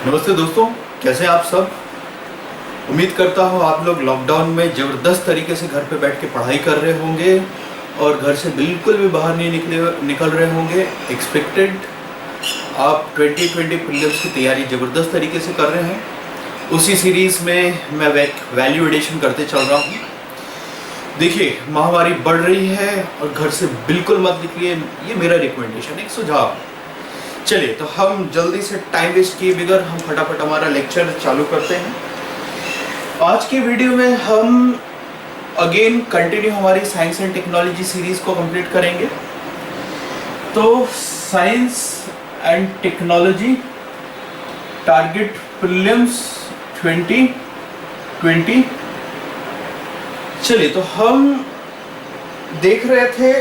नमस्ते दोस्तों, कैसे हैं आप सब। उम्मीद करता हूँ आप लोग लॉकडाउन में ज़बरदस्त तरीके से घर पे बैठ के पढ़ाई कर रहे होंगे और घर से बिल्कुल भी बाहर नहीं निकल रहे होंगे। एक्सपेक्टेड आप 2020 प्रीलिम्स की तैयारी ज़बरदस्त तरीके से कर रहे हैं। उसी सीरीज़ में मैं वैल्यू एडिशन करते चल रहा हूँ। देखिए, महामारी बढ़ रही है और घर से बिल्कुल मत निकलिए, ये मेरा रिकमेंडेशन, एक सुझाव। चलिए, तो हम जल्दी से टाइम वेस्ट किए बगैर हम फटाफट हमारा लेक्चर चालू करते हैं। आज के वीडियो में हम अगेन कंटिन्यू हमारी साइंस एंड टेक्नोलॉजी सीरीज को कंप्लीट करेंगे। तो science and technology target prelims 2020। चलिए, तो हम देख रहे थे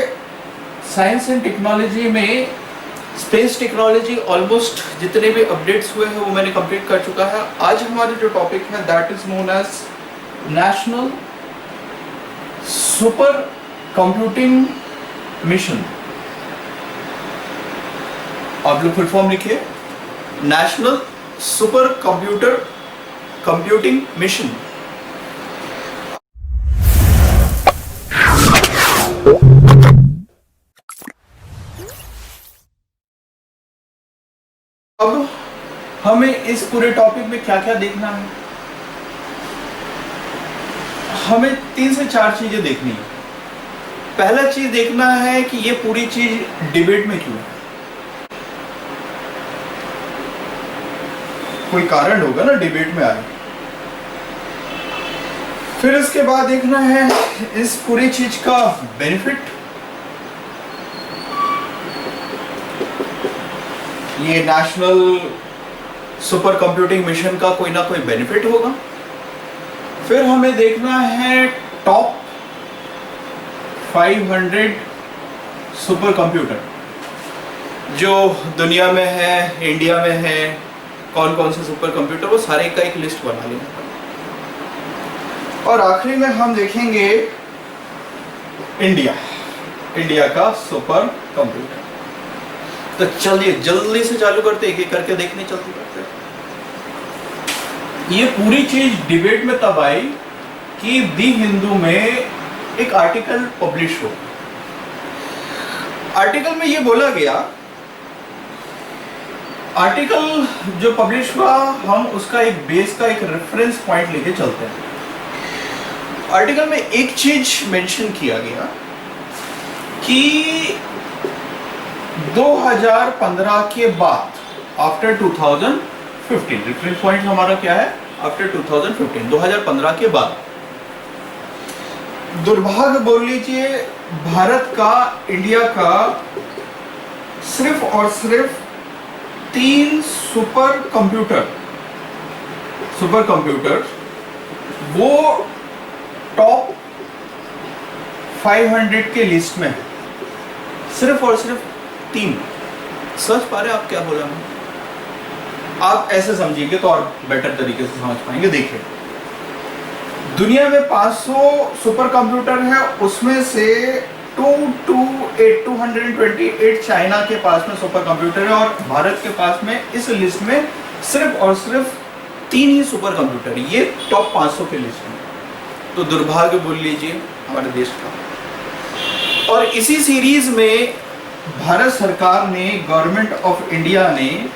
साइंस एंड टेक्नोलॉजी में स्पेस टेक्नोलॉजी ऑलमोस्ट जितने भी अपडेट्स हुए हैं वो मैंने कंप्लीट कर चुका है। आज हमारा जो टॉपिक है that is known as national super computing mission. आप लोग फुल फॉर्म लिखिए, नेशनल सुपर कंप्यूटिंग मिशन। अब हमें इस पूरे टॉपिक में क्या क्या देखना है, हमें 3 से 4 चीजें देखनी है। पहला चीज देखना है कि ये पूरी चीज डिबेट में क्यों है। कोई कारण होगा ना डिबेट में आए। फिर इसके बाद देखना है इस पूरी चीज का बेनिफिट। ये नेशनल सुपर कंप्यूटिंग मिशन का कोई ना कोई बेनिफिट होगा। फिर हमें देखना है टॉप 500 सुपर कंप्यूटर जो दुनिया में है, इंडिया में है, कौन कौन से सुपर कंप्यूटर, वो सारे का एक लिस्ट बना लेंगे। और आखिरी में हम देखेंगे इंडिया का सुपर कंप्यूटर। तो चलिए जल्दी से चालू करते, एक एक करके देखने चलते करते। ये पूरी चीज डिबेट में तब आई कि दी हिंदू में एक आर्टिकल पब्लिश हो। आर्टिकल में ये बोला गया, आर्टिकल जो पब्लिश हुआ हम उसका एक बेस का एक रेफरेंस पॉइंट लेके चलते हैं। आर्टिकल में एक चीज मेंशन किया गया कि 2015 के बाद आफ्टर 2015, रेफरेंस पॉइंट हमारा क्या है, आफ्टर 2015, 2015 के बाद दुर्भाग्य बोल लीजिए भारत का, इंडिया का सिर्फ और सिर्फ 3 सुपर कंप्यूटर वो टॉप 500 के लिस्ट में है। सिर्फ और सिर्फ 3। समझ पा रहे आप क्या बोला मैं? आप ऐसे समझिएगा तो और बेटर तरीके से समझ पाएंगे। देखिए, दुनिया में 500 सुपर कंप्यूटर है, उसमें से 228 चाइना के पास में सुपर कंप्यूटर है और भारत के पास में इस लिस्ट में सिर्फ और सिर्फ 3 ही सुपर कंप्यूटर, ये टॉप 500 के लिस्ट में। तो दुर्भाग्य बोल लीजिए हमारे देश का। और इसी सीरीज में भारत सरकार ने, गवर्नमेंट ऑफ इंडिया ने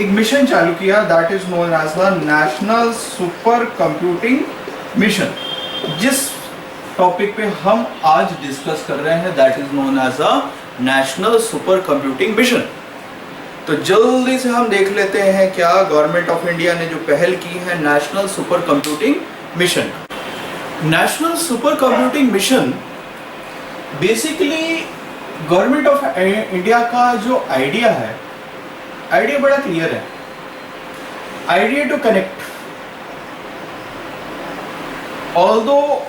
एक मिशन चालू किया that is known as the national super computing mission. जिस टॉपिक पे हम आज डिस्कस कर रहे हैं that is known as the national super computing mission. तो जल्दी से हम देख लेते हैं क्या गवर्नमेंट ऑफ इंडिया ने जो पहल की है national super computing mission. National super computing mission basically government of India का जो आइडिया है, आइडिया बड़ा क्लियर है। Idea to connect, although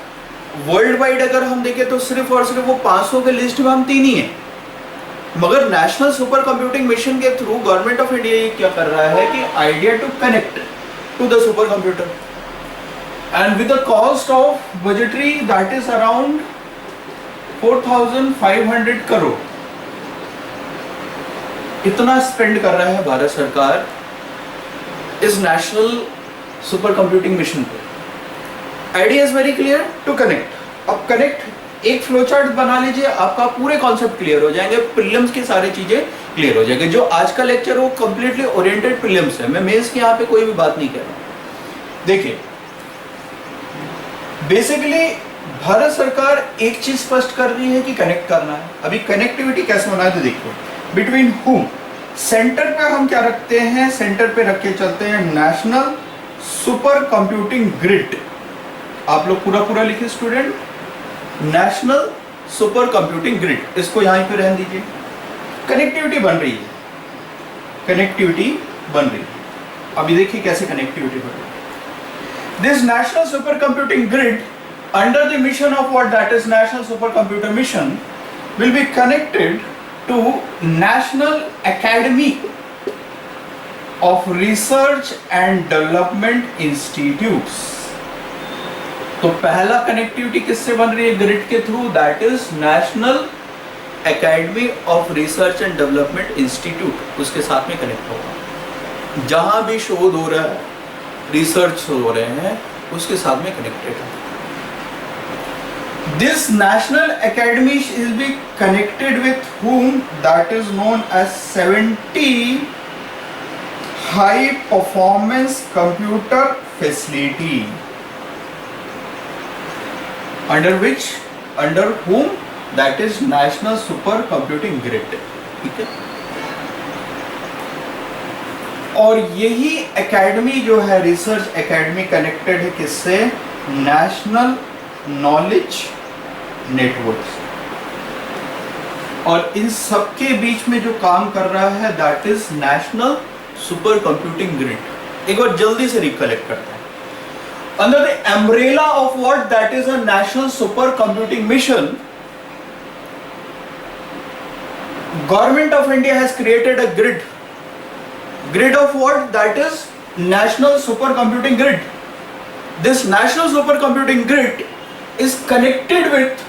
world wide अगर हम देखें तो सिर्फ और सिर्फ वो 500 के लिस्ट में हम 3 ही हैं, मगर नेशनल सुपर कंप्यूटिंग मिशन के थ्रू गवर्नमेंट ऑफ इंडिया ये क्या कर रहा है कि idea to connect to the super computer and with the cost of budgetary that is around 4,500 crore. इतना स्पेंड कर रहा है भारत सरकार इस नेशनल सुपर कंप्यूटिंग मिशन पे। Idea is very clear to connect. अब कनेक्ट एक फ्लो चार्ट बना लीजिए, आपका पूरे कॉन्सेप्ट क्लियर हो जाएंगे, प्रीलिम्स की सारी चीजें क्लियर हो जाएंगे। जो आज का लेक्चर वो कंप्लीटली ओरिएंटेड प्रीलिम्स है, मैं मेंस की यहाँ पे कोई भी बात नहीं कर रहा। देखिए बेसिकली भारत सरकार एक चीज स्पष्ट कर रही है कि कनेक्ट करना है। अभी कनेक्टिविटी कैसे होना है तो देखो, बिटवीन हुम, सेंटर पे हम क्या रखते हैं, सेंटर पे रख के चलते हैं नेशनल सुपर कंप्यूटिंग ग्रिड। आप लोग पूरा पूरा लिखिए student, national super computing grid, इसको यहां पे रहने दीजिए। कनेक्टिविटी बन रही है, कनेक्टिविटी बन रही है। अभी देखिए कैसे कनेक्टिविटी बन रही है। This national super computing grid under the mission of what, that is National Supercomputer Mission, will be connected to National Academy of Research and Development Institutes। तो पहला कनेक्टिविटी किससे बन रही है ग्रिड के through, that is national academy of research and development institute, उसके साथ में कनेक्ट होगा। जहां भी शोध हो रहा है, रिसर्च हो रहे हैं, उसके साथ में कनेक्टेड है। This national academy will be connected with whom, that is known as 70 high performance computer facility, under which, under whom, that is national super computing grid। ठीक है, और यही एकेडमी जो है रिसर्च एकेडमी कनेक्टेड है किससे, national knowledge network. और इन सबके बीच में जो काम कर रहा है that is national super computing grid. एक बार जल्दी से रिकलेक्ट करते हैं। Under the umbrella of what, that is a national super computing mission, government of India has created a grid. Grid of what, that is national super computing grid. This national super computing grid is connected with,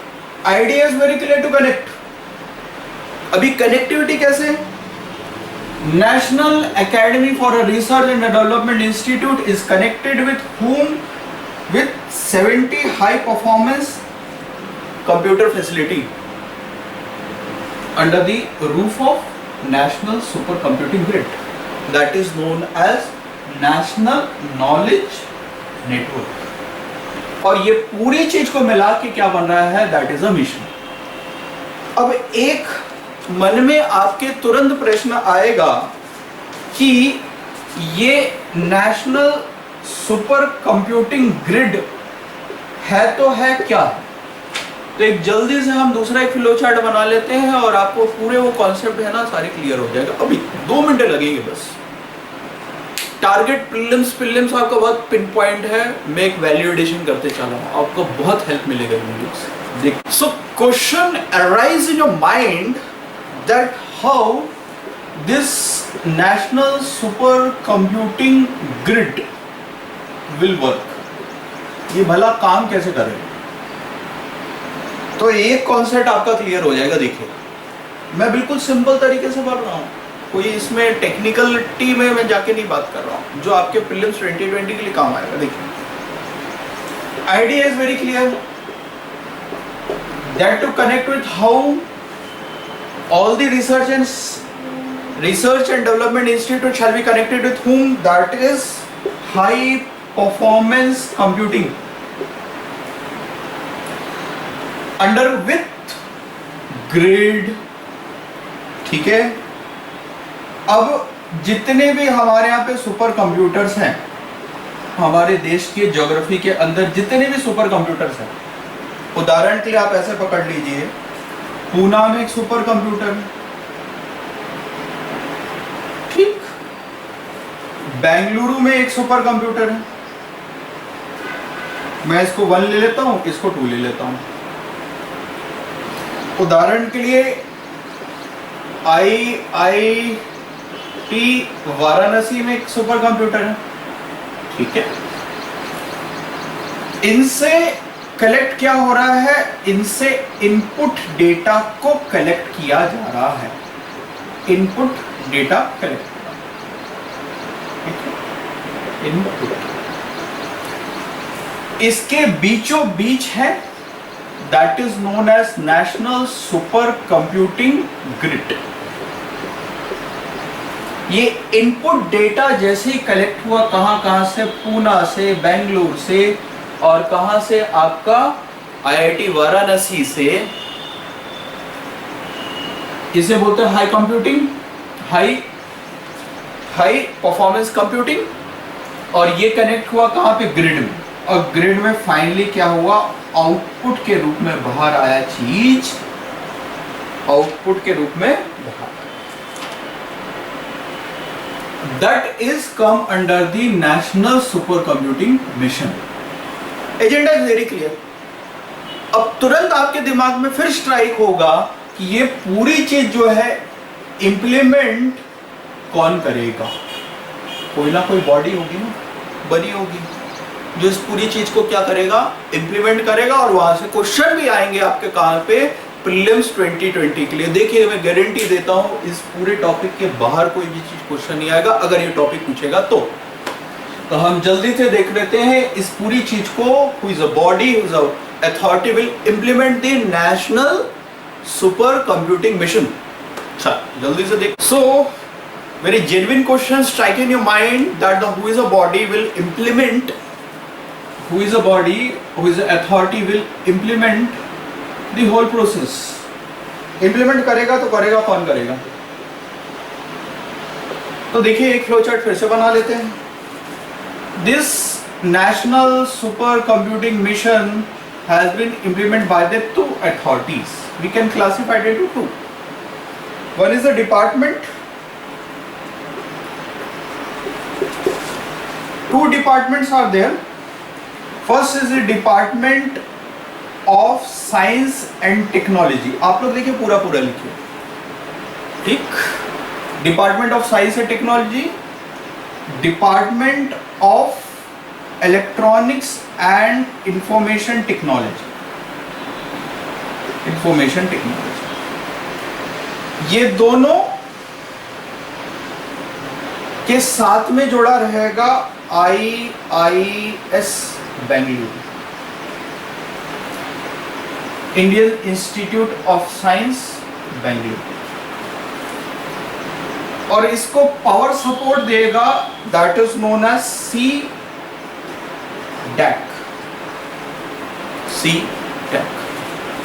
idea is very clear to connect। अभी connectivity कैसे, national academy for research and development institute is connected with whom, with 70 high performance computer facility under the roof of national supercomputing grid, that is known as national knowledge network। और ये पूरी चीज को मिला के क्या बन रहा है, दैट इज अ मिशन। अब एक मन में आपके तुरंत प्रश्न आएगा कि ये नेशनल सुपर कंप्यूटिंग ग्रिड है तो है क्या। तो एक जल्दी से हम दूसरा एक फ्लो चार्ट बना लेते हैं और आपको पूरे वो कॉन्सेप्ट है ना सारे क्लियर हो जाएगा। अभी 2 मिनट लगेंगे बस। टारगेट प्रीलिम्स आपका बहुत पिन पॉइंट है, मैं एक वैल्यू एडिशन करते चला हूँ, आपको बहुत हेल्प मिलेगा वीडियो से। देख, so question arise in your mind that how this national super computing grid will work, ये भला काम कैसे करेगा। तो एक कॉन्सेप्ट आपका क्लियर हो जाएगा। देखिए मैं बिल्कुल सिंपल तरीके से बोल रहा हूँ, कोई इसमें टेक्निकलिटी में मैं जाके नहीं बात कर रहा हूँ, जो आपके प्रीलिम्स 2020 के लिए काम आएगा। देखिए idea is very clear that to connect with how all the research and development institute shall be connected with whom, that is high performance computing under with grid. ठीक है, अब जितने भी हमारे यहाँ पे सुपर कंप्यूटर्स हैं, हमारे देश के ज्योग्राफी के अंदर जितने भी सुपर कंप्यूटर्स हैं, उदाहरण के लिए आप ऐसे पकड़ लीजिए, पूना में एक सुपर कंप्यूटर है, ठीक, बेंगलुरु में एक सुपर कंप्यूटर है, मैं इसको 1 ले लेता हूं, इसको 2 ले लेता हूं। उदाहरण के लिए IIT वाराणसी में एक सुपर कंप्यूटर है, ठीक है। इनसे कलेक्ट क्या हो रहा है, इनसे इनपुट डेटा को कलेक्ट किया जा रहा है, इनपुट डेटा कलेक्ट, ठीक है। इनपुट इसके बीचों बीच है, that is known as national super computing grid. ये इनपुट डेटा जैसे ही कलेक्ट हुआ, कहां से, पूना से, बेंगलुरु से, और कहां से, आपका आईआईटी वाराणसी से। इसे बोलते हैं high computing, high performance computing. और ये कनेक्ट हुआ कहां पे, ग्रिड में। और ग्रिड में फाइनली क्या हुआ, आउटपुट के रूप में बाहर आया चीज, आउटपुट के रूप में बाहर। That is come under the national super computing mission. Agenda is very clear. अब तुरंत आपके दिमाग में फिर स्ट्राइक होगा कि ये पूरी चीज जो है इंप्लीमेंट कौन करेगा। कोई ना कोई बॉडी होगी ना, बनी होगी, जो इस पूरी चीज को क्या करेगा, इंप्लीमेंट करेगा। और वहां से क्वेश्चन भी आएंगे आपके कहां पे, प्रीलिम्स 2020 के लिए। देखिए मैं गारंटी देता हूं इस पूरे टॉपिक के बाहर कोई भी चीज क्वेश्चन नहीं आएगा अगर ये टॉपिक पूछेगा तो हम जल्दी से देख लेते हैं इस पूरी चीज को। Who is a body, who is a authority will implement the national super computing mission. अच्छा जल्दी से देख। सो very genuine question strike in your mind that the who is a body will implement, who is a body, who is a authority will implement the whole process। implement करेगा तो करेगा कौन करेगा। तो देखिए एक फ्लो चार्ट फिर से बना लेते हैं। this national super computing mission has been implemented by the two authorities, we can classify it into two। one is the department, two departments are there। first is the department of science and technology। आप लोग देखिए पूरा लिखिए, ठीक। Department of science and technology, department of electronics and information technology, information technology. ये दोनों के साथ में जोड़ा रहेगा IIS Bengaluru, Indian institute of science Bengaluru. और इसको पावर सपोर्ट देगा that is known as CDAC।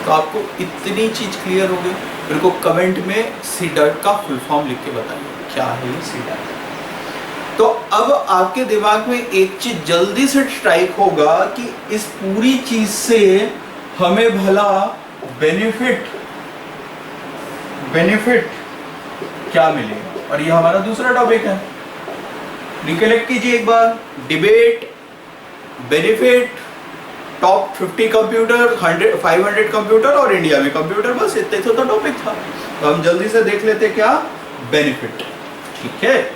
तो आपको इतनी चीज क्लियर हो गई। मेरे को कमेंट में CDAC का फुल फॉर्म लिख के बताइए क्या है ये CDAC। तो अब आपके दिमाग में एक चीज जल्दी से स्ट्राइक होगा कि इस पूरी चीज से हमें भला बेनिफिट क्या मिलेगा। और ये हमारा दूसरा टॉपिक है। रिकलेक्ट कीजिए एक बार, debate, benefit, top 50 computer, 500 computer और इंडिया में कंप्यूटर, बस इतने तो टॉपिक था। तो हम जल्दी से देख लेते क्या, बेनिफिट। ठीक है,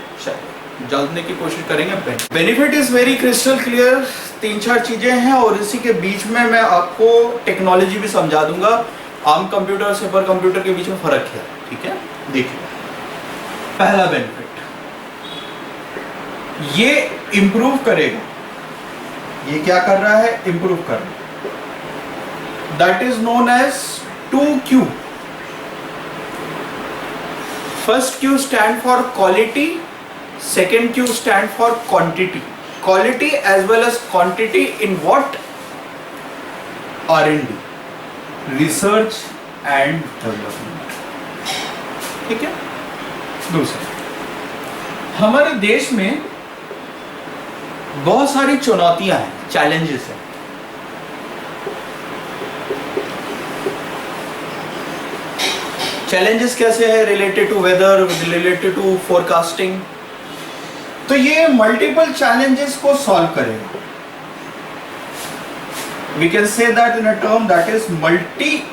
जानने की कोशिश करेंगे। Benefit is very crystal clear. 3-4 चीजें हैं और इसी के बीच में मैं आपको टेक्नोलॉजी भी समझा दूंगा। आम कंप्यूटर और सुपर कंप्यूटर के बीच में फर्क है। ठीक है, देखिए पहला बेनिफिट, ये इंप्रूव करेगा। ये क्या कर रहा है, इंप्रूव कर रहा है। That is known as 2Q। First Q stand for quality, second Q stand for quantity, quality as well as quantity in what, R&D, research and development। ठीक है। दूसरा, हमारे देश में बहुत सारी चुनौतियां हैं, चैलेंजेस हैं। चैलेंजेस कैसे है, related to weather, related to forecasting. तो ये मल्टीपल चैलेंजेस को सॉल्व करेगा। We can say that in a term that is multi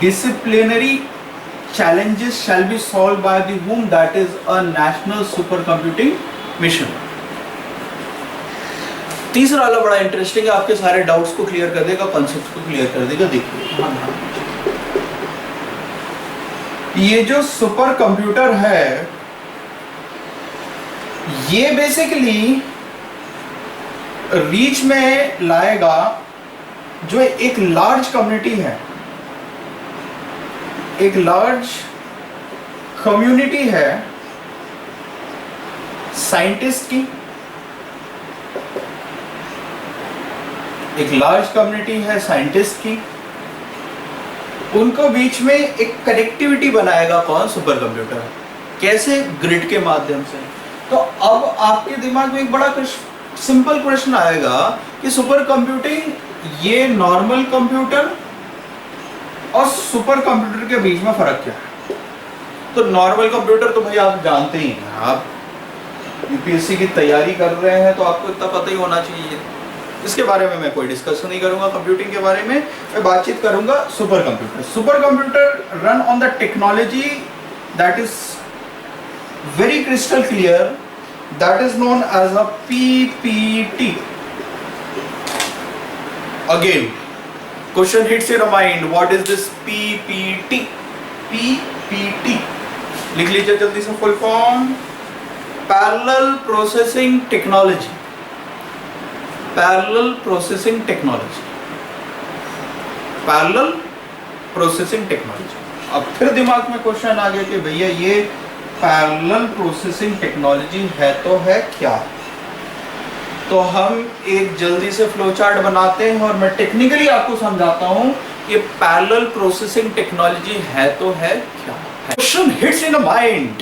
disciplinary challenges shall be solved by the whom, that is a national super computing mission। तीसरा वाला बड़ा interesting है, आपके सारे डाउट्स को क्लियर कर देगा, कॉन्सेप्ट को क्लियर कर देगा। देखिए ये जो सुपर कंप्यूटर है ये बेसिकली रीच में लाएगा जो एक लार्ज कम्युनिटी है, एक लार्ज कम्युनिटी है साइंटिस्ट की, एक लार्ज कम्युनिटी है साइंटिस्ट की, उनको बीच में एक कनेक्टिविटी बनाएगा कौन? Super computer. कैसे? ग्रिड के माध्यम से। तो अब आपके दिमाग में एक बड़ा सिंपल क्वेश्चन आएगा कि सुपर कंप्यूटिंग, ये नॉर्मल कंप्यूटर और सुपर कंप्यूटर के बीच में फर्क क्या है? तो नॉर्मल कंप्यूटर तो भाई आप जानते ही हैं, आप यूपीएससी की तैयारी कर रहे हैं तो आपको इतना पता ही होना चाहिए। इसके बारे में मैं कोई डिस्कशन नहीं करूंगा, कंप्यूटिंग के बारे में मैं बातचीत करूंगा super computer. Super computer run on the technology that is very crystal clear, that is known as a PPT. Again question hits in mind, what is this PPT? PPT लिख लीजिए जल्दी से, full form parallel processing technology. Parallel processing technology, parallel processing technology. अब फिर दिमाग में question आ गया कि भैया ये पैरेलल प्रोसेसिंग टेक्नोलॉजी है तो है क्या? तो हम एक जल्दी से फ्लो चार्ट बनाते हैं और मैं टेक्निकली आपको समझाता हूं कि पैरेलल प्रोसेसिंग टेक्नोलॉजी है तो है क्या। Question hits in mind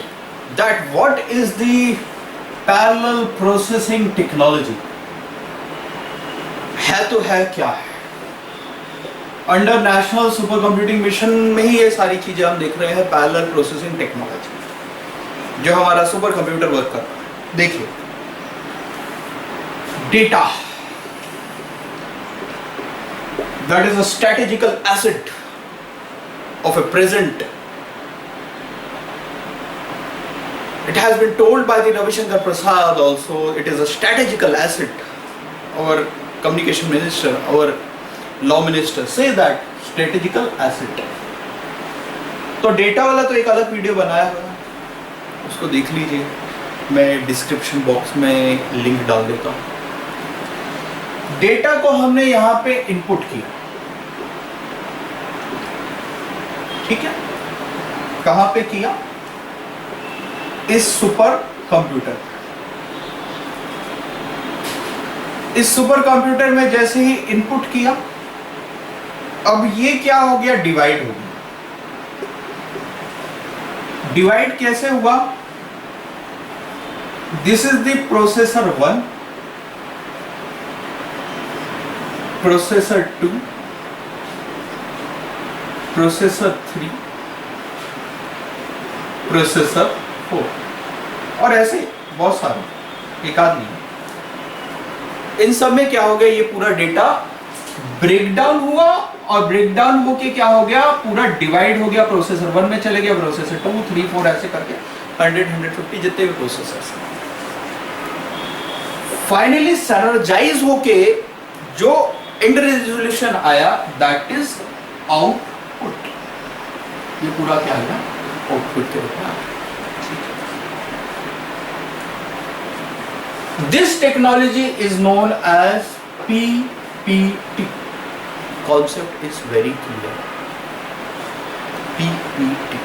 that what is the parallel processing technology? है तो है क्या है? Under national super computing mission में ही ये सारी चीजें हम देख रहे हैं, पैरेलल प्रोसेसिंग टेक्नोलॉजी, जो हमारा सुपर कंप्यूटर वर्क कर रहा है। देखिए, data that is a strategical asset of A present. It has been told by the Ravi Shankar Prasad also, it is a strategical asset. Our communication minister, our law minister say that strategical asset. तो data वाला तो एक अलग video बनाया हुआ है, उसको देख लीजिए, मैं डिस्क्रिप्शन बॉक्स में लिंक डाल देता हूँ। डेटा को हमने यहाँ पे इनपुट किया, ठीक है? कहाँ पे किया? इस सुपर कंप्यूटर। इस सुपर कंप्यूटर में जैसे ही इनपुट किया, अब ये क्या हो गया? डिवाइड हो गया। डिवाइड कैसे हुआ? This is the processor 1, processor 2, processor 3, processor 4, और ऐसे बहुत सारे, एक आध नहीं। इन सब में क्या हो गया? ये पूरा डेटा ब्रेकडाउन हुआ, और ब्रेकडाउन होके क्या हो गया? पूरा डिवाइड हो गया, प्रोसेसर 1 में चले गया, प्रोसेसर 2, 3, 4 ऐसे करके 100, 150 जितने भी प्रोसेसर्स हैं, फाइनली सिनर्जाइज होके जो एंड रेजोल्यूशन आया, दैट इज आउटपुट। ये पूरा क्या है? आउटपुट के रूप में। This technology is known as PPT. Concept is very clear. PPT,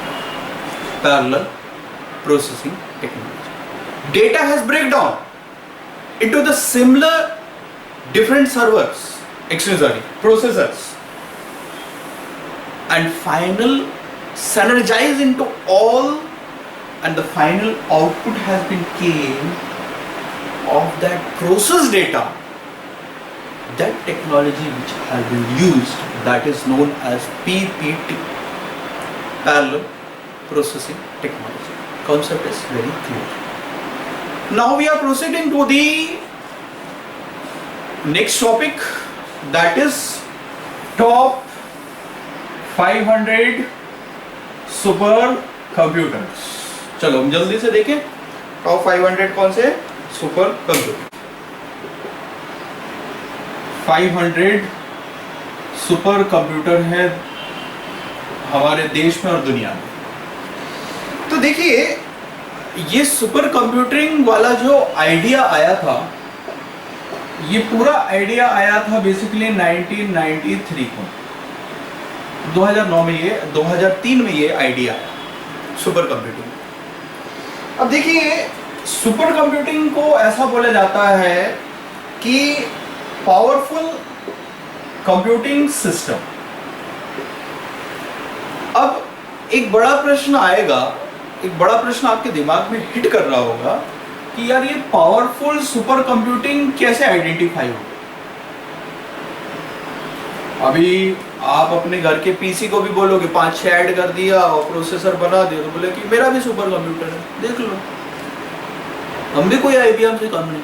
Parallel Processing Technology. Data has breakdown into the similar different servers, processors, and final synergize into all, and the final output has been came of that process data. That technology which has been used, that is known as PPT, Parallel Processing Technology. Concept is very clear. Now we are proceeding to the next topic, that is top 500 super computers. चलो हम जल्दी से देखें top 500 कौन से super computer. 500 super computer है हमारे देश में और दुनिया में। तो देखिए, ये सुपर कंप्यूटिंग वाला जो आइडिया आया था, ये पूरा आइडिया आया था बेसिकली 1993 को, 2009 में ये 2003 में ये आइडिया आया सुपर कंप्यूटिंग। अब देखिए, सुपर कंप्यूटिंग को ऐसा बोला जाता है कि पावरफुल कंप्यूटिंग सिस्टम। अब एक बड़ा प्रश्न आएगा, एक बड़ा प्रश्न आपके दिमाग में हिट कर रहा होगा कि यार ये पावरफुल सुपर कंप्यूटिंग कैसे आइडेंटिफाई हो। अभी आप अपने घर के पीसी को भी बोलोगे 5-6 ऐड कर दिया और प्रोसेसर बना दिया, तो बोले कि मेरा भी सुपर कंप्यूटर है, देख लो, हम भी कोई आईबीएम से कम नहीं।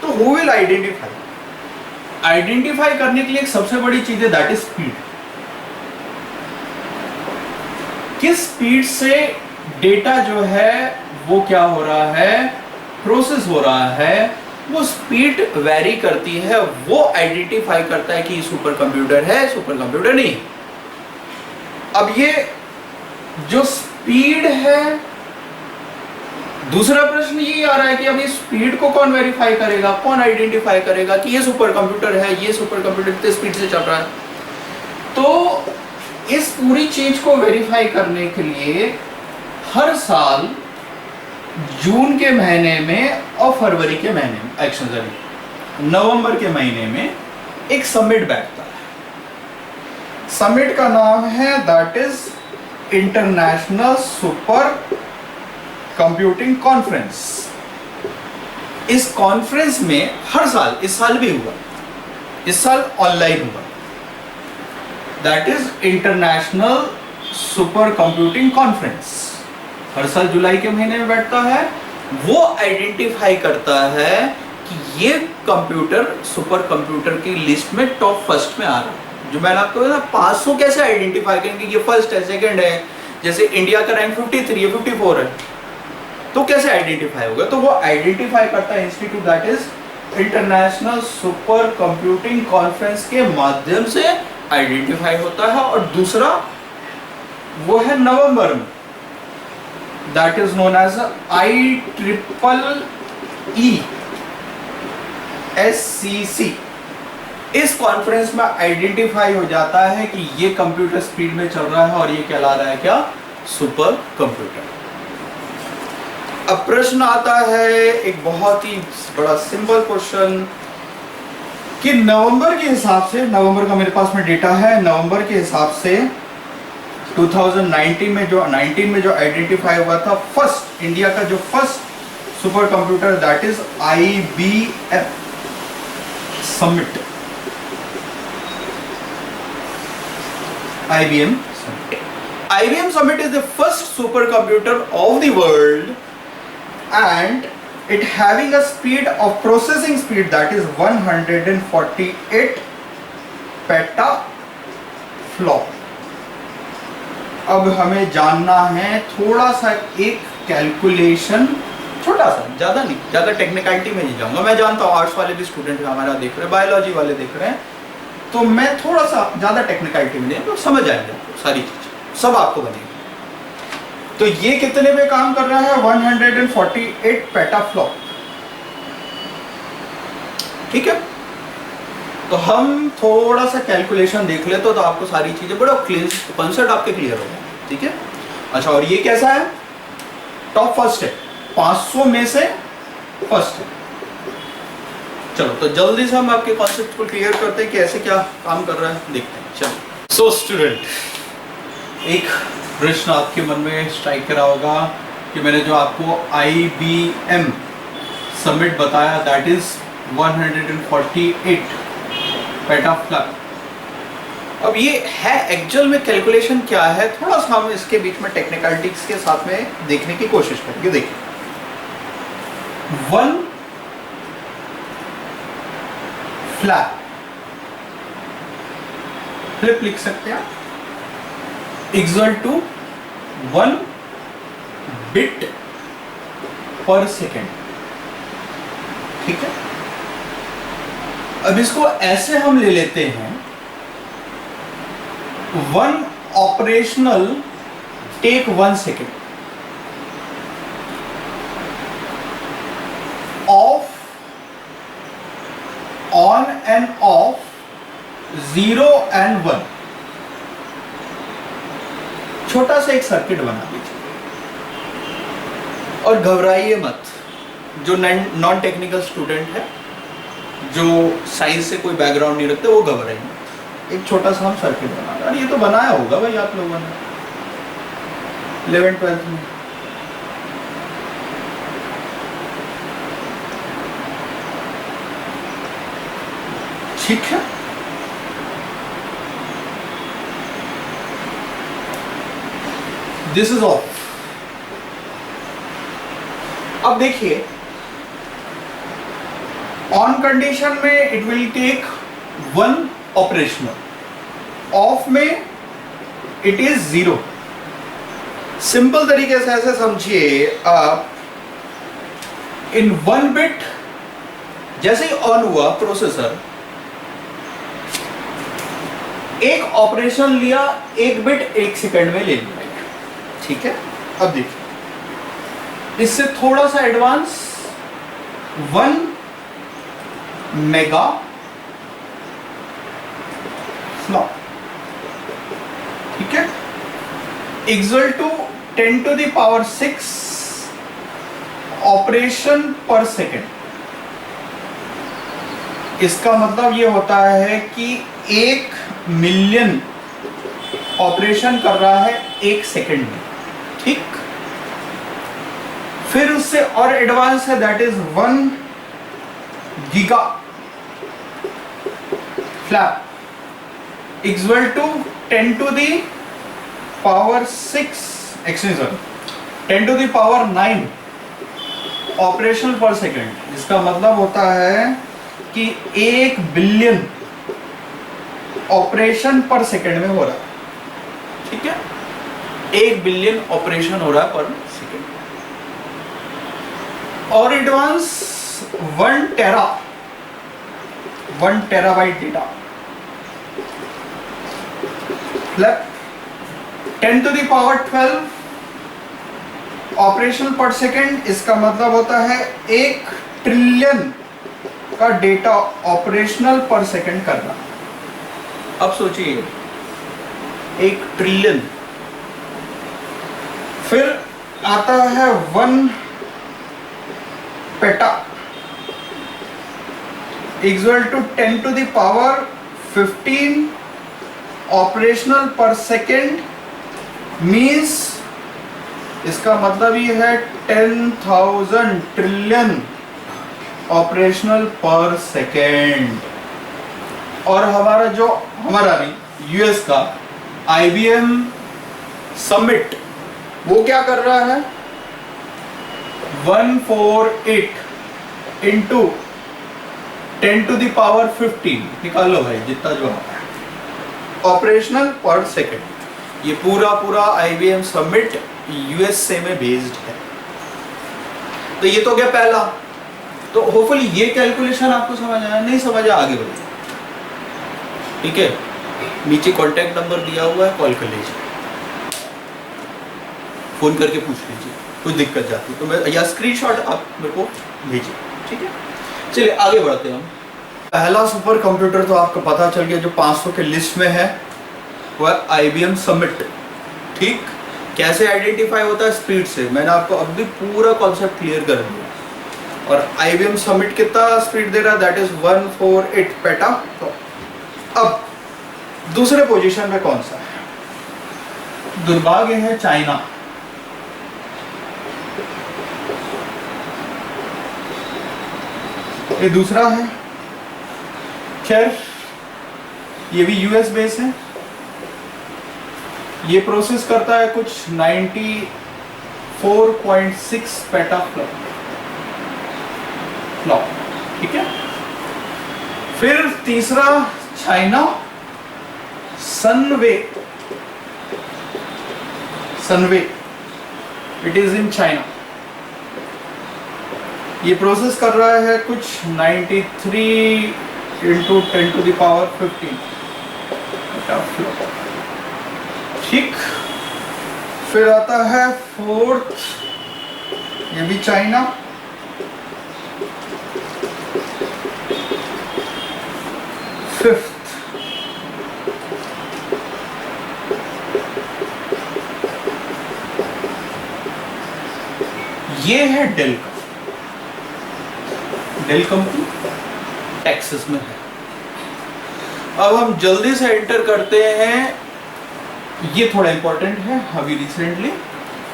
तो हु विल आइडेंटिफाई? आइडेंटिफाई करने के लिए एक सबसे बड़ी चीज है, दैट इज स्पीड। किस स्पीड से डेटा जो है वो क्या हो रहा है, प्रोसेस हो रहा है, वो स्पीड वेरी करती है, वो आइडेंटिफाई करता है कि सुपर कंप्यूटर है, सुपर कंप्यूटर नहीं। अब ये जो स्पीड है, दूसरा प्रश्न ये आ रहा है कि अब इस स्पीड को कौन वेरीफाई करेगा, कौन आइडेंटिफाई करेगा कि ये सुपर कंप्यूटर है, ये सुपर कंप्यूटर इतने स्पीड से चल रहा है। तो इस पूरी चीज को वेरीफाई करने के लिए हर साल जून के महीने में और फरवरी के महीने में, एक्चुअली नवंबर के महीने में एक समिट बैठता है। समिट का नाम है that is international super computing conference. इस कॉन्फ्रेंस में हर साल, इस साल भी हुआ, इस साल ऑनलाइन हुआ, that is international super computing conference. हर साल जुलाई के महीने में बैठता है। वो आइडेंटिफाई करता है कि ये कंप्यूटर सुपर कंप्यूटर की लिस्ट में टॉप फर्स्ट में आ रहा है। जो मैंने आपको बताया 500 कैसे आइडेंटिफाई करेंगे ये फर्स्ट है, सेकंड है, जैसे इंडिया का रैंक 53 है, 54 है, तो कैसे आइडेंटिफाई होगा? तो वो आइडेंटिफाई करता है institute, that is international super computing conference के माध्यम से आइडेंटिफाई होता है। और दूसरा वो है नवंबर में, that is known as IEEE इस कॉन्फ्रेंस में आइडेंटिफाई हो जाता है कि ये कंप्यूटर स्पीड में चल रहा है और ये कहला रहा है क्या, सुपर कंप्यूटर। अब प्रश्न आता है एक बहुत ही बड़ा सिंपल क्वेश्चन कि नवंबर के हिसाब से, नवंबर का मेरे पास में डेटा है, नवंबर के हिसाब से 2019 में जो आइडेंटिफाई हुआ था फर्स्ट, इंडिया का जो first super computer, that is IBM summit. IBM Summit is the first supercomputer of the world and it having a speed of processing speed that is 148 petaflop। अब हमें जानना है थोड़ा सा एक कैलकुलेशन, छोटा सा, ज़्यादा नहीं, ज़्यादा टेक्निकलिटी में नहीं जाऊंगा। मैं जानता हूँ आर्ट्स वाले भी स्टूडेंट हमारा देख रहे हैं, बायोलॉजी वाले देख रहे हैं, तो मैं थोड़ा सा ज़्यादा टेक्निकलिटी में नहीं, तो समझ आएंगे आपको सारी चीज़ें, सब आपको बनेगी। तो ये कितने पे काम कर रहा है, 148 पेटाफ्लॉप, ठीक है। तो हम थोड़ा सा कैलकुलेशन देख ले तो आपको सारी चीजें बड़ा क्लियर, कॉन्सेप्ट आपके क्लियर हो गए, ठीक है। अच्छा, और ये कैसा है, टॉप फर्स्ट है, 500 में से फर्स्ट है। चलो तो जल्दी से हम आपके कॉन्सेप्ट को क्लियर करते हैं कि ऐसे क्या काम कर रहा है, देखते हैं। चलो, सो स्टूडेंट, एक प्रश्न आपके मन में स्ट्राइक करा होगा कि मैंने जो आपको IBM समिट बताया, दैट इज 148 पेटाफ्लॉप। अब ये है एक्चुअल में कैलकुलेशन क्या है, थोड़ा सा हम इसके बीच में टेक्निकलिटीज के साथ में देखने की कोशिश करेंगे। देखिए, 1 फ्लैप, फ्लिप लिख सकते हैं, इक्वल टू 1 बिट पर सेकेंड, ठीक है। अब इसको ऐसे हम ले लेते हैं, 1 ऑपरेशनल टेक 1 सेकेंड। 0 and 1, छोटा सा एक सर्किट बना दीजिए और घबराइए मत। जो नॉन टेक्निकल स्टूडेंट है, जो साइंस से कोई बैकग्राउंड नहीं रखते, वो घबराइए मत। एक छोटा सा हम सर्किट बना रहे हैं। ये तो बनाया होगा भाई आप लोगों ने 11th-12th में। ठीक है, दिस इज ऑल। अब देखिए, ऑन कंडीशन में it will take 1 operational, off में इट इज 0। सिंपल तरीके से ऐसे समझिए आप, इन 1 बिट जैसे ही ऑन हुआ प्रोसेसर, एक ऑपरेशन लिया, 1 बिट 1 सेकंड में ले लिया। ठीक है, अब देखिए इससे थोड़ा सा एडवांस 1 मेगा फ्लॉप। ठीक है, equal to 10 to the power 6 operation per second. इसका मतलब ये होता है कि 1 मिलियन ऑपरेशन कर रहा है 1 सेकेंड में। ठीक, फिर उससे और एडवांस है, that is 1 giga flop equal to 10 to the power 6 extension 10 to the power 9 operation per second. जिसका मतलब होता है कि 1 बिलियन ऑपरेशन पर सेकेंड में हो रहा है। ठीक है, 1 बिलियन ऑपरेशन हो रहा है पर सेकेंड। और advance 1 terabyte data, 10 to the power 12 operation per second. इसका मतलब होता है 1 ट्रिलियन का डेटा ऑपरेशनल पर सेकेंड करना। अब सोचिए 1 ट्रिलियन। फिर आता है 1 peta equal to 10 to the power 15 operational per second. Means इसका मतलब ये है 10,000 ट्रिलियन ऑपरेशनल पर सेकेंड। और हमारा नहीं, यूएस का IBM समिट वो क्या कर रहा है, 148 इंटू 10 to the power 15 निकालो भाई, जितना जो आता है ऑपरेशनल पर सेकेंड। ये पूरा IBM समिट USA में बेस्ड है। तो ये तो गया पहला। तो होपफुली ये कैलकुलेशन आपको समझ आया, नहीं समझ आया आगे बढ़िए। ठीक है, नीचे कॉन्टैक्ट नंबर दिया हुआ है, कॉल कर लीजिए, फोन करके पूछ लीजिए, कुछ दिक्कत जाती है तो मैं, या स्क्रीनशॉट आप मेरे को भेजिए। ठीक है, चलिए आगे बढ़ते हैं हम। पहला सुपर कंप्यूटर तो आपको पता चल गया जो 500 के लिस्ट में है, वो है IBM समिट। ठीक, कैसे आइडेंटिफाई होता है, स्पीड से। मैंने आपको अभी पूरा कॉन्सेप्ट क्लियर कर दिया। और IBM समिट कितना स्पीड दे रहा है, दैट इज 148 पेटा। तो अब दूसरे पोजीशन में कौन सा है, दुर्भाग्य है चाइना। ये दूसरा है, खैर ये भी US बेस है। ये प्रोसेस करता है कुछ 94.6 पेटा फ्लॉप। ठीक है, फिर तीसरा China सनवे, it is in China. ये प्रोसेस कर रहा है कुछ 93 into 10 to the power 15 PETA flop. ठीक, फिर आता है 4th, ये भी चाइना। 5th ये है डेल का, डेल कंपनी टेक्सास में है। अब हम जल्दी से एंटर करते हैं, ये थोड़ा इंपॉर्टेंट है अभी रिसेंटली।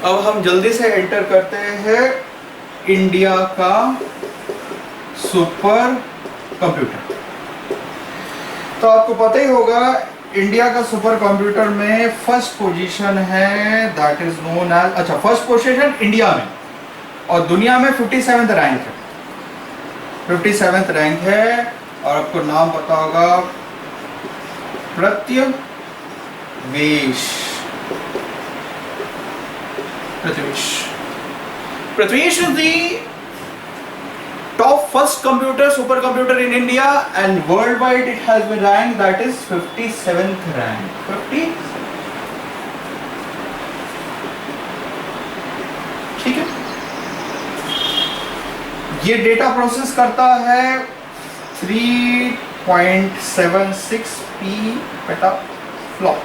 अब हम जल्दी से एंटर करते हैं इंडिया का सुपर कंप्यूटर। तो आपको पता ही होगा इंडिया का सुपर कंप्यूटर में फर्स्ट पोजीशन है, दैट इज नोन एज, अच्छा फर्स्ट पोजीशन इंडिया में, और दुनिया में 57th रैंक है, 57th रैंक है। और आपको नाम पता होगा Pratyush is the top first computer, supercomputer in India, and worldwide it has been ranked, that is 57th rank. 50, ठीक है। ये डेटा प्रोसेस करता है 3.76 पेटाफ्लॉप।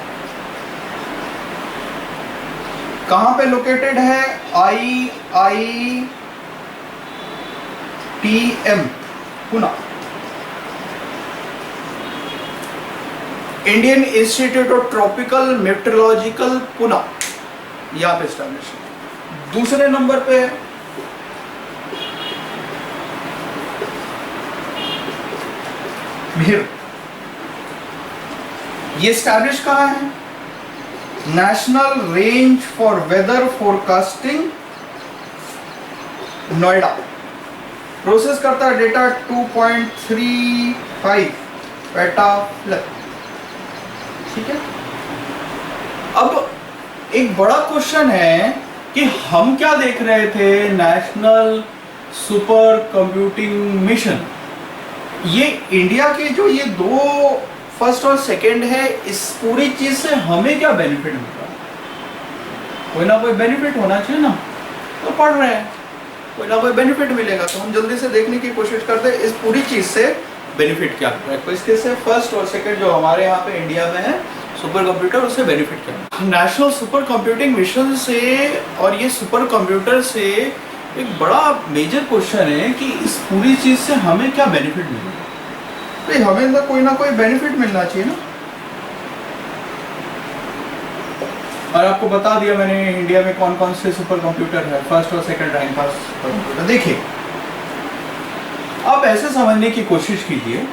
कहां पे लोकेटेड है? IITM Pune, Indian institute of tropical meteorological Pune, यहां पे स्टैब्लिश है। दूसरे नंबर पे मिहिर, ये स्टैब्लिश कहां है? National range for weather forecasting, Noida. Process करता है डेटा 2.35 पेटाफ्लॉप, ठीक है। अब एक बड़ा क्वेश्चन है कि हम क्या देख रहे थे, नेशनल सुपर कंप्यूटिंग मिशन, ये इंडिया के जो ये दो फर्स्ट और सेकंड है, इस पूरी चीज से हमें क्या बेनिफिट मिलता है? कोई ना कोई बेनिफिट होना चाहिए ना, तो पढ़ रहे हैं, कोई ना कोई बेनिफिट मिलेगा। तो हम जल्दी से देखने की कोशिश करते हैं इस पूरी चीज से बेनिफिट क्या है। तो इसके से फर्स्ट और सेकंड जो हमारे यहाँ पे इंडिया में है सुपर कंप्यूटर, उससे बेनिफिट क्या है? नेशनल सुपर कंप्यूटिंग मिशन से और ये सुपर कंप्यूटर से एक बड़ा मेजर क्वेश्चन है कि इस पूरी चीज से हमें क्या बेनिफिट मिलेगा। तो हमें तो कोई ना कोई बेनिफिट मिलना चाहिए ना। और आपको बता दिया मैंने इंडिया में कौन कौन से सुपर कंप्यूटर है, फर्स्ट और सेकंड रैंक का सुपर कंप्यूटर। देखिए, आप ऐसे समझने की कोशिश कीजिए,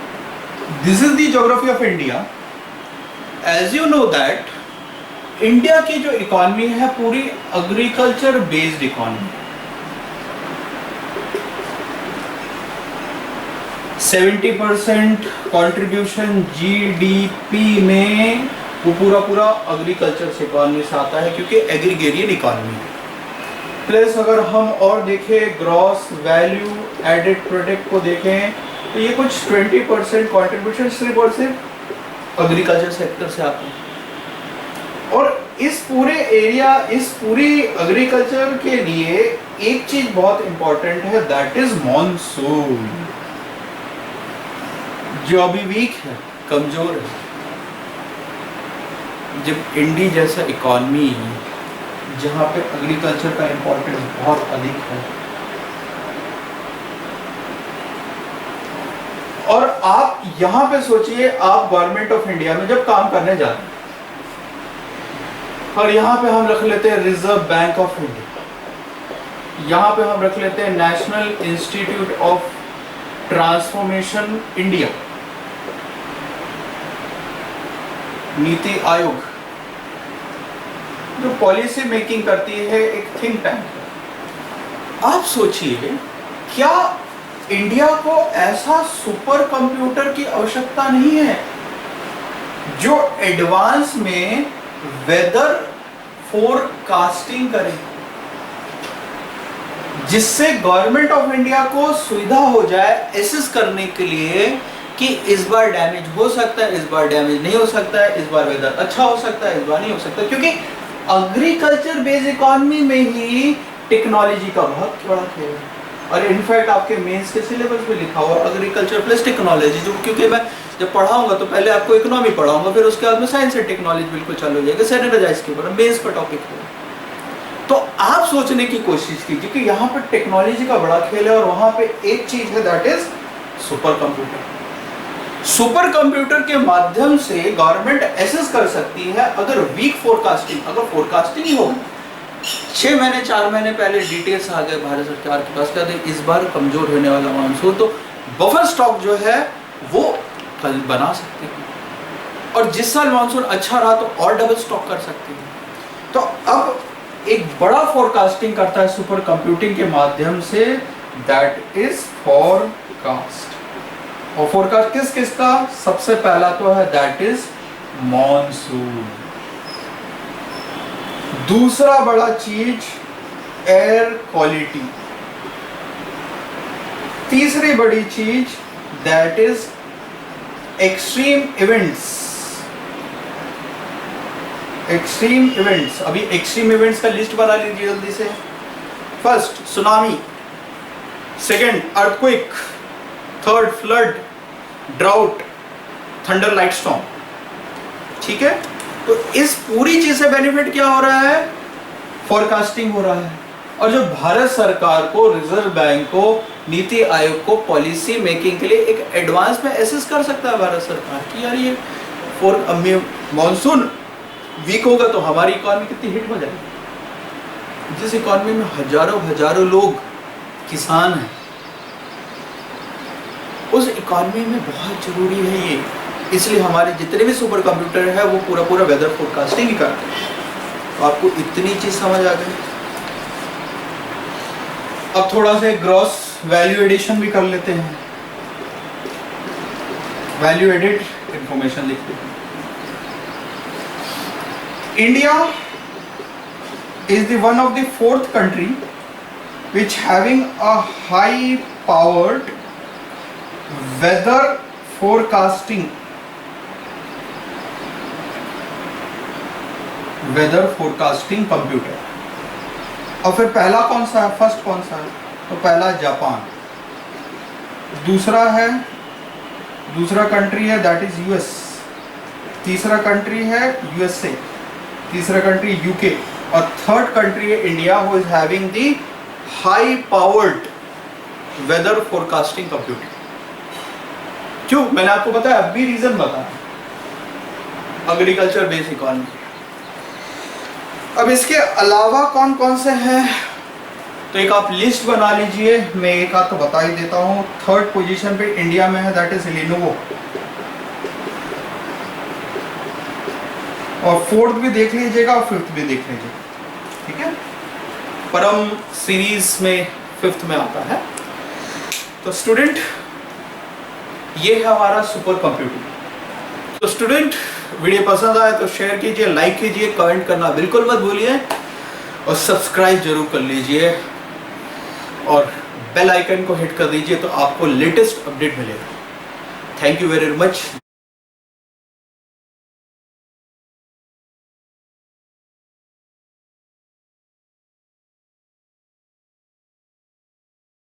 this is the geography of India. As you know that India की जो इकोनॉमी है पूरी agriculture based economy, 70% contribution GDP में वो पूरा एग्रीकल्चर से इकोनॉमी से आता है, क्योंकि एग्रीगेरियन इकोनॉमी है। प्लस अगर हम और देखें ग्रॉस वैल्यू एडेड प्रोडक्ट को देखें तो ये कुछ 20% कंट्रीब्यूशन सिर्फ और सिर्फ एग्रीकल्चर सेक्टर से आता है। और इस पूरे एरिया, इस पूरी एग्रीकल्चर के लिए एक चीज बहुत इंपॉर्टेंट है, दैट इज मॉनसून, जो अभी वीक है, कमजोर है। जब इंडिया जैसा इकोनॉमी जहां पे एग्रीकल्चर का इंपॉर्टेंस बहुत अधिक है, और आप यहां पे सोचिए, आप गवर्नमेंट ऑफ इंडिया में जब काम करने जाते हैं, और यहां पे हम रख लेते हैं रिजर्व बैंक ऑफ इंडिया, यहां पे हम रख लेते हैं national institute of transformation India, NITI Aayog जो पॉलिसी मेकिंग करती है, एक थिंक टैंक। आप सोचिए, क्या इंडिया को ऐसा सुपर कंप्यूटर की आवश्यकता नहीं है जो एडवांस में वेदर फोरकास्टिंग करे, जिससे गवर्नमेंट ऑफ इंडिया को सुविधा हो जाए एसेस करने के लिए कि इस बार डैमेज हो सकता है, इस बार डैमेज नहीं हो सकता है, इस बार वेदर अच्छा हो सकता है, इस बार नहीं हो सकता, क्योंकि एग्रीकल्चर बेस्ड इकोनॉमी में ही टेक्नोलॉजी का बहुत बड़ा खेल है। और इनफैक्ट आपके मेंस के सिलेबस में लिखा हुआ एग्रीकल्चर प्लस टेक्नोलॉजी, जो क्योंकि मैं जब पढ़ाऊंगा तो पहले आपको इकोनॉमी पढ़ाऊंगा, फिर उसके बाद में साइंस एंड टेक्नोलॉजी बिल्कुल चालू हो जाएगा, स्टैंडर्डाइज के ऊपर मेंस का टॉपिक है। तो आप सोचने की कोशिश कीजिए कि यहाँ पर टेक्नोलॉजी का बड़ा खेल है और वहाँ पे एक चीज है, that is super computer. Super computer के माध्यम से गवर्नमेंट एसेस कर सकती है अगर वीक फोरकास्टिंग, अगर फोरकास्टिंग ही हो 6 महीने 4 महीने पहले डिटेल्स आ गए भारत सरकार के पास, कहते इस बार कमजोर होने वाला मानसून, तो बफर स्टॉक जो है वो कल बना सकते हैं, और जिस साल मानसून अच्छा रहा तो और डबल स्टॉक कर सकते हैं। तो अब एक बड़ा फोरकास्टिंग करता है सुपर कंप्यूटिंग के माध्यम से, दैट इज फोरकास्ट। और फोरकास्ट किस किस का? सबसे पहला तो है दैट इज मॉनसून। दूसरा बड़ा चीज एयर क्वालिटी। तीसरी बड़ी चीज that is extreme events. Extreme events, अभी एक्सट्रीम इवेंट्स का लिस्ट बना लीजिए जल्दी से। First tsunami, second earthquake, third flood, drought, thunder light storm. ठीक है, तो इस पूरी चीज से बेनिफिट क्या हो रहा है? फोरकास्टिंग हो रहा है। और जो भारत सरकार को, रिजर्व बैंक को, नीति आयोग को पॉलिसी मेकिंग के लिए एक एडवांस में एसेस कर सकता है भारत सरकार कि यार ये मॉनसून वीक होगा तो हमारी इकॉनमी कितनी हिट हो जाएगी। जिस इकॉनमी में हजारों लोग किसान हैं, उस इकॉनमी में बहुत जरूरी है ये। इसलिए हमारे जितने भी सुपर कंप्यूटर है वो पूरा वेदर फोरकास्टिंग ही करते हैं। तो आपको इतनी चीज समझ आ गई। अब थोड़ा सा ग्रॉस वैल्यू एडिशन भी कर लेते हैं। वैल्यू एडेड इंफॉर्मेशन लिखते हैं। India is the one of the fourth country which having a high powered weather forecasting computer। और फिर पहला कौन सा है, फर्स्ट कौन सा है? तो पहला जापान, दूसरा कंट्री है दैट इज यूएस, तीसरा कंट्री है यूएसए, तीसरा कंट्री यूके, और थर्ड कंट्री है India who is having the high powered weather forecasting computing. क्यों? मैंने आपको बताया, अब भी रीजन बताया, एग्रीकल्चर बेस्ड इकोनॉमी। अब इसके अलावा कौन कौन से हैं, तो एक आप लिस्ट बना लीजिए, मैं एक आध तो बता ही देता हूं। थर्ड पोजीशन पे इंडिया में है दैट इज लिनोवो, और फोर्थ भी देख लीजिएगा और फिफ्थ भी देख लीजिएगा। ठीक है, परम सीरीज में फिफ्थ में आता है। तो स्टूडेंट, ये है हमारा सुपर कंप्यूटिंग। तो स्टूडेंट, वीडियो पसंद आए तो शेयर कीजिए, लाइक कीजिए, कमेंट करना बिल्कुल मत भूलिए, और सब्सक्राइब जरूर कर लीजिए, और बेल आइकन को हिट कर दीजिए तो आपको लेटेस्ट अपडेट मिलेगा। Thank you very much.